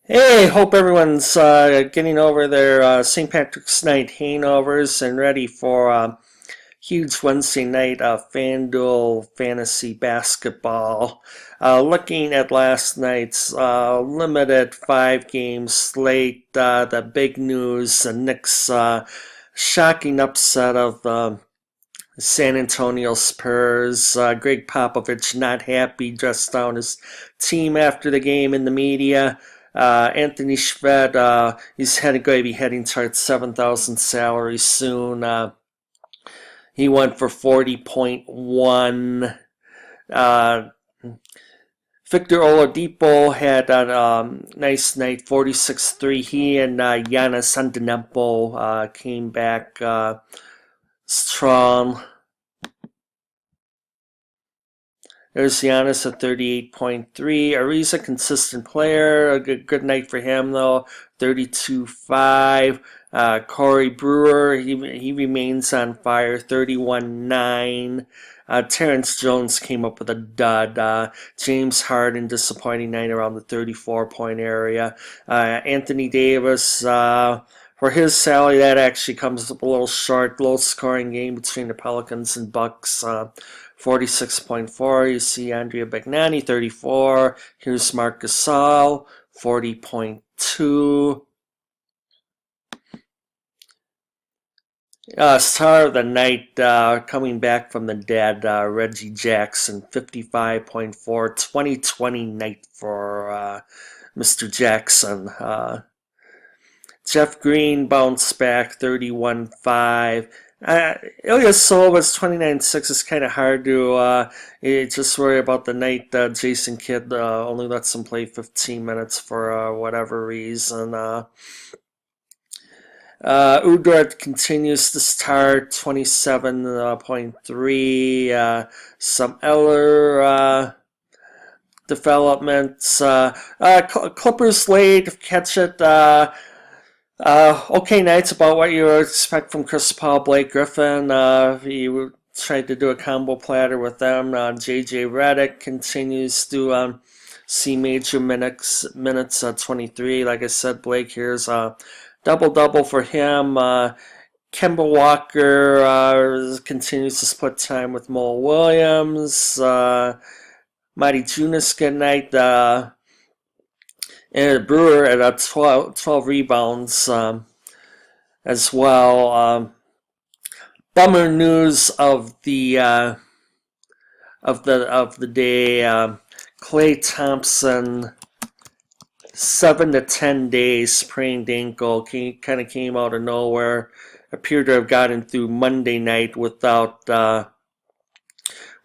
Hey, hope everyone's getting over their St. Patrick's Night hangovers and ready for huge Wednesday night FanDuel fantasy basketball. Looking at last night's limited 5 game slate, the big news, the Knicks' shocking upset of the San Antonio Spurs. Greg Popovich not happy, dressed down his team after the game in the media. Anthony Shved, he's going to be heading towards 7,000 salary soon. He went for 40.1. Uh, Victor Oladipo had a nice night, 46-3. He and Giannis Antetokounmpo came back strong. There's Giannis at 38.3. Ariza, consistent player. A good night for him, though. 32.5. Corey Brewer, he remains on fire. 31.9. Terrence Jones came up with a dud. James Harden, disappointing night around the 34-point area. Anthony Davis, for his salary, that actually comes up a little short. Low scoring game between the Pelicans and Bucks. 46.4. You see Andrea Bagnani, 34. Here's Marc Gasol, 40.2. Star of the night, coming back from the dead, Reggie Jackson, 55.4. 2020 night for Mr. Jackson. Jeff Green bounced back, 31.5. Ilyasova's 29.6 is kind of hard to just worry about the night. Jason Kidd only lets him play 15 minutes for whatever reason. Udort continues to start, 27.3. Some Eller developments. Clippers late, catch it. Okay, nights about what you would expect from Chris Paul, Blake Griffin. He tried to do a combo platter with them. JJ Redick continues to see major minutes 23. Like I said, Blake here's a double-double for him. Kemba Walker continues to split time with Mo Williams. Mighty Junis, good night. And Brewer at 12 rebounds as well. Bummer news of the day. Klay Thompson, 7 to 10 days sprained ankle. Kind of came out of nowhere. Appeared to have gotten through Monday night without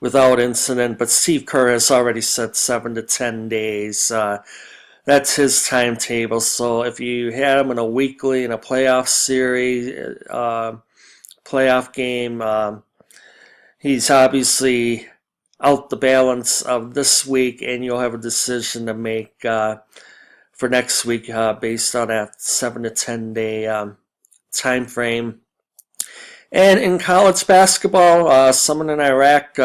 incident. But Steve Kerr has already said 7 to 10 days. That's his timetable. So if you had him in a weekly, in a playoff series, playoff game, he's obviously out the balance of this week, and you'll have a decision to make for next week based on that 7 to 10 day time frame. And in college basketball, someone in Iraq,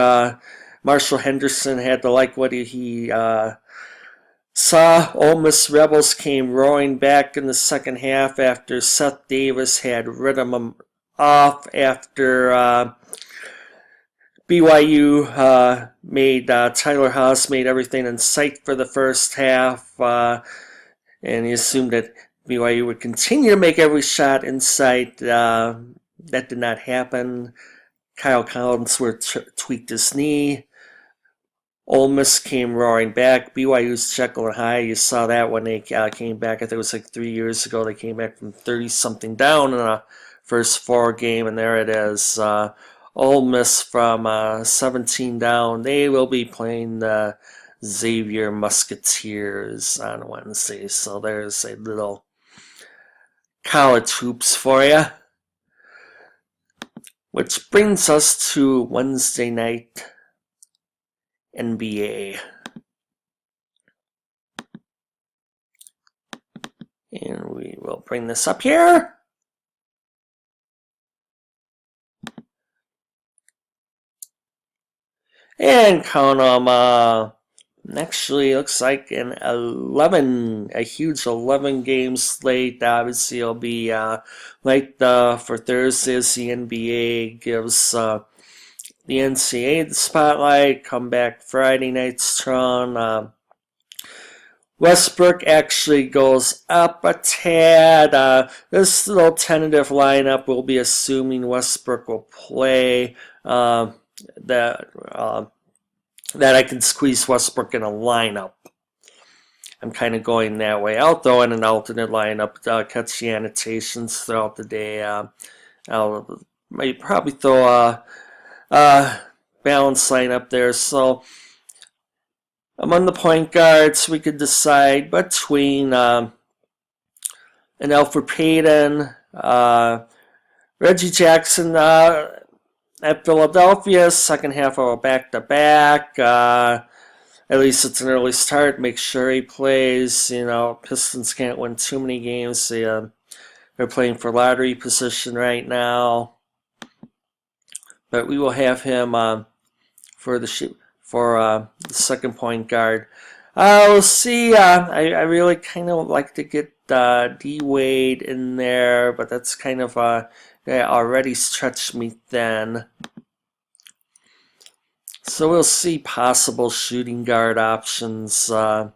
Marshall Henderson, had to like what he saw. Ole Miss Rebels came roaring back in the second half after Seth Davis had ridden them off after BYU made Tyler Haws made everything in sight for the first half, and he assumed that BYU would continue to make every shot in sight. That did not happen. Kyle Collinsworth tweaked his knee. Ole Miss came roaring back. BYU's Jekyll and Hyde. You saw that when they came back. I think it was like 3 years ago. They came back from 30-something down in the first 4 game, and there it is. Ole Miss from 17 down. They will be playing the Xavier Musketeers on Wednesday. So there's a little college hoops for you. Which brings us to Wednesday night NBA. And we will bring this up here. And count them Actually, it looks like a huge 11 game slate. Obviously, it'll be like for Thursdays, the NBA gives the NCAA the spotlight. Come back Friday night strong. Westbrook actually goes up a tad. This little tentative lineup will be assuming Westbrook will play. That I can squeeze Westbrook in a lineup. I'm kind of going that way. I'll throw in an alternate lineup, catch the annotations throughout the day. I'll probably throw a balanced lineup there. So among the point guards, we could decide between an Elfrid Payton, Reggie Jackson at Philadelphia, second half of a back-to-back. At least it's an early start. Make sure he plays. Pistons can't win too many games. They're playing for lottery position right now. But we will have him for the second point guard. We'll see. I really kind of like to get D Wade in there, but that's kind of already stretched me thin. So we'll see possible shooting guard options. What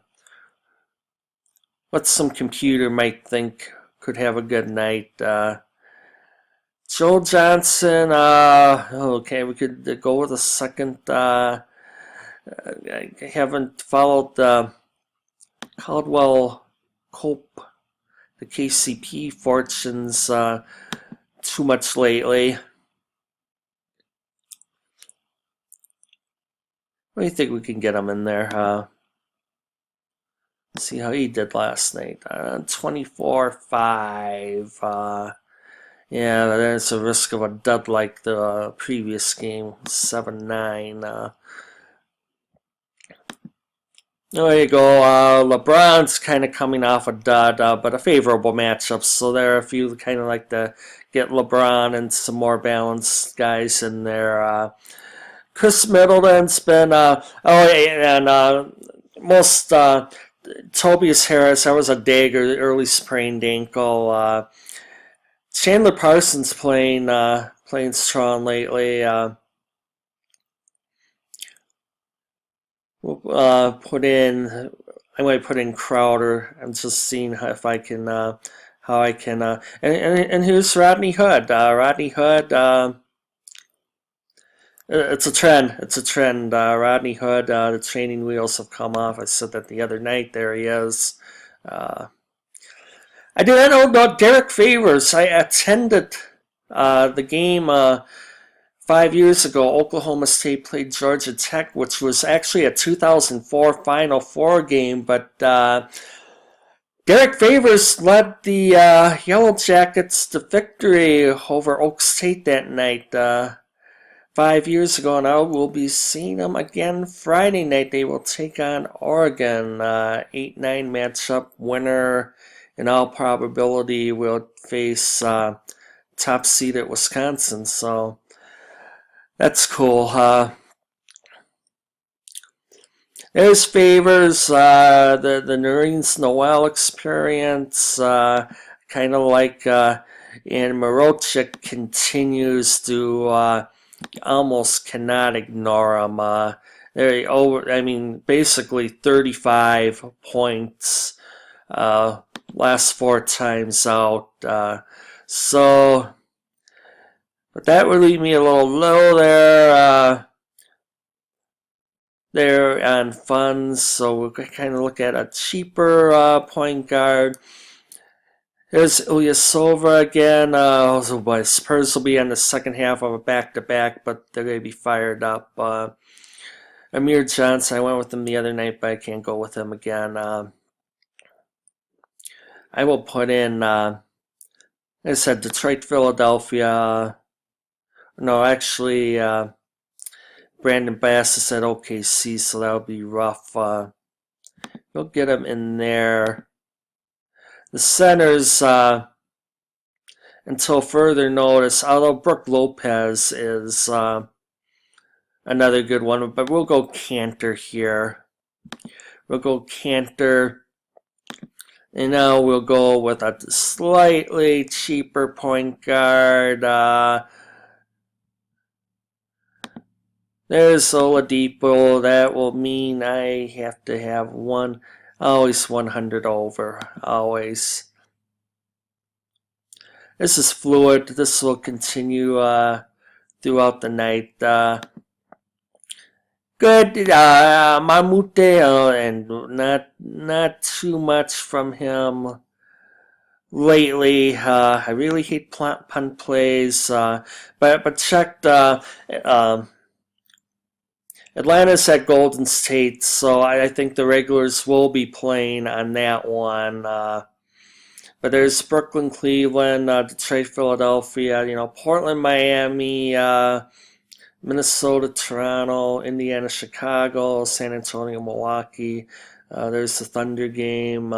some computer might think could have a good night. Joel Johnson, okay, we could go with a second. I haven't followed Caldwell Cope, the KCP fortunes too much lately. What do you think we can get him in there? See how he did last night. 24-5. Yeah, there's a risk of a dud like the previous game, 7-9. There you go. LeBron's kind of coming off a dud, but a favorable matchup. So there are a few kind of like to get LeBron and some more balanced guys in there. Chris Middleton's been, most Tobias Harris, that was a dagger, early sprained ankle. Chandler Parsons playing strong lately. I might put in Crowder. I'm just seeing how I can, and here's Rodney Hood. Rodney Hood, it's a trend. Rodney Hood, the training wheels have come off. I said that the other night. There he is. I did not know about Derek Favors. I attended the game 5 years ago. Oklahoma State played Georgia Tech, which was actually a 2004 Final Four game. But Derek Favors led the Yellow Jackets to victory over Oak State that night. 5 years ago, and I will be seeing them again Friday night. They will take on Oregon. 8-9 matchup. Winner, in all probability, will face top seed at Wisconsin. So that's cool. There's Favors, the Nerlens Noel experience. Kind of like and Marochik continues to almost cannot ignore him. Basically 35 points last 4 times out. But that would leave me a little low there on funds. So we'll kind of look at a cheaper point guard. There's Ilyasova again. Spurs will be on the second half of a back-to-back, but they're going to be fired up. Amir Johnson, I went with him the other night, but I can't go with him again. I will put in, like I said, Detroit, Philadelphia. No, actually, Brandon Bass is at OKC, so that'll be rough. We'll get him in there. The centers, until further notice, although Brook Lopez is another good one, but we'll go Cantor here. We'll go Cantor. And now we'll go with a slightly cheaper point guard. There's Oladipo. That will mean I have to have always 100 over. Always. This is fluid. This will continue throughout the night. Good, Mamute, and not too much from him lately. I really hate punt plays, but checked. Atlanta's at Golden State, so I think the regulars will be playing on that one. But there's Brooklyn, Cleveland, Detroit, Philadelphia, Portland, Miami, Minnesota, Toronto, Indiana, Chicago, San Antonio, Milwaukee. There's the Thunder game.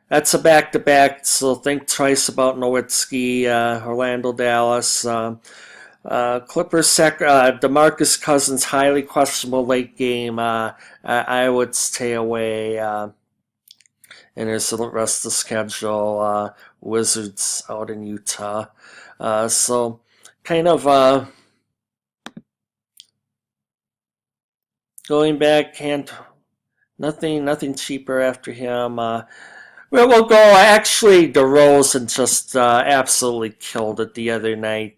That's a back-to-back, so think twice about Nowitzki, Orlando, Dallas. Clippers, DeMarcus Cousins, highly questionable late game. I would stay away. And there's the rest of the schedule. Wizards out in Utah. So kind of going back, nothing cheaper after him. We'll go. Actually, DeRozan just absolutely killed it the other night.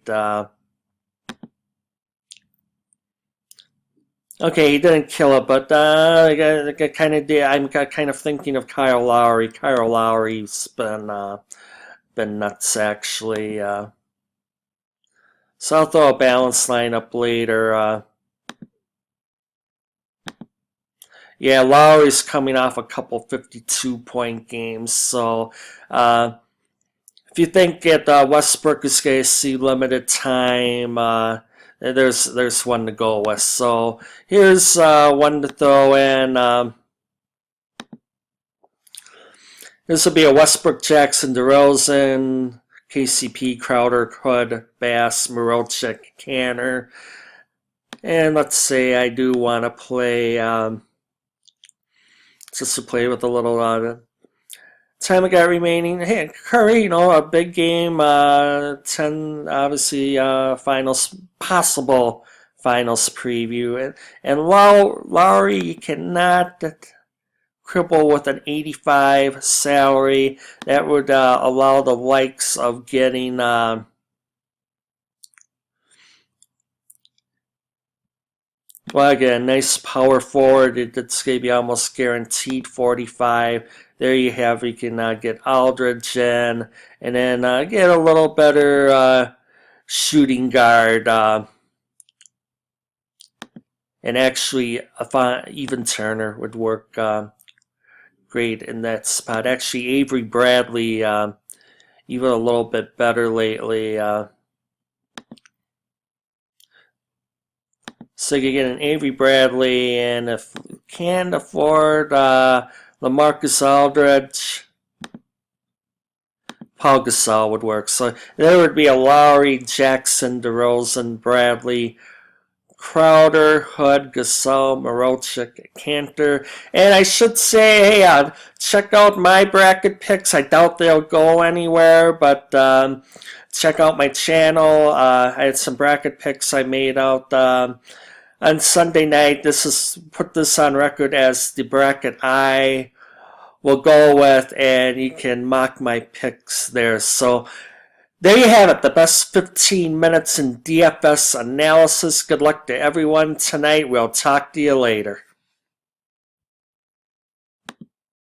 Okay, he didn't kill it, but I'm kind of thinking of Kyle Lowry. Kyle Lowry's been nuts actually. So I'll throw a balanced lineup later. Yeah, Lowry's coming off a couple 52-point games, so if you think that Westbrook is going to see limited time, there's one to go with. So here's one to throw in. This will be a Westbrook, Jackson, DeRozan, KCP, Crowder, Hood, Bass, Mirotic, Canner. And let's say I do want to play, just to play with a little time I got remaining. Hey, Curry, a big game, 10, obviously, possible finals preview. And Lowry, you cannot quibble with an 85 salary. That would allow the likes of getting well, again, nice power forward. It's going to be almost guaranteed 45. There you have, you can get Aldridge in, and then get a little better shooting guard. And actually, even Turner would work great in that spot. Actually, Avery Bradley, even a little bit better lately. So you get an Avery Bradley, and if you can't afford LaMarcus Aldridge, Paul Gasol would work. So there would be a Lowry, Jackson, DeRozan, Bradley, Crowder, Hood, Gasol, Mirotic, Cantor. And I should say, hey, check out my bracket picks. I doubt they'll go anywhere, but check out my channel. I had some bracket picks I made out on Sunday night. Put this on record as the bracket I will go with, and you can mock my picks there. So there you have it, the best 15 minutes in DFS analysis. Good luck to everyone tonight. We'll talk to you later.